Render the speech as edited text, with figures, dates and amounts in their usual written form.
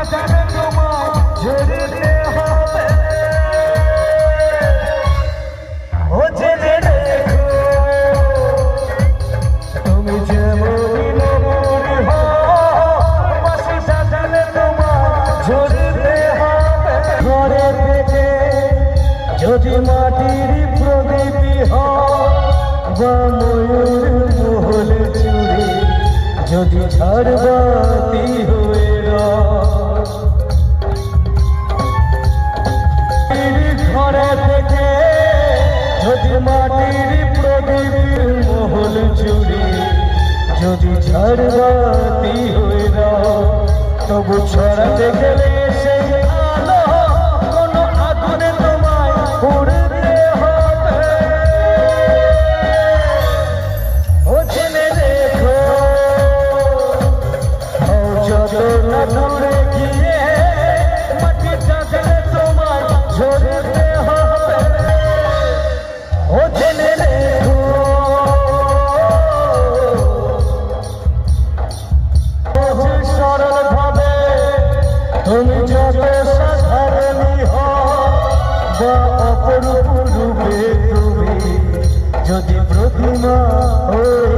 সাজানো তোমায় ঝরতে হবে। ও জেনে রেখো তুমি যেমনই নমুরি হও, বাঁশি সাজানো তোমায় ঝরতে হবে। ঘরে থেকে যদি মাটির প্রদীপী হও বা ময়ূর মহল চুড়ি, যদি ঝাড়বাতি হয়ে ঘরে থেকে যদি মাটির প্রদীপীর মহল চুড়ি, যদি ঝাড়বাতি হয়ে তবু ছড়াতে গেলে সেই আলো কোনো আগুনে তোমায় পুড়তে হবে। ও জেনে রেখো যত না দূরে গিয়ে মাটি চাঁদে তোমার ঝরতে হবে। ও জেনে রেখো সরল ভাবে তুমি যত সাধারণী হও বা অপরূপ রূপে তুমি যদি প্রতিমা হয়ে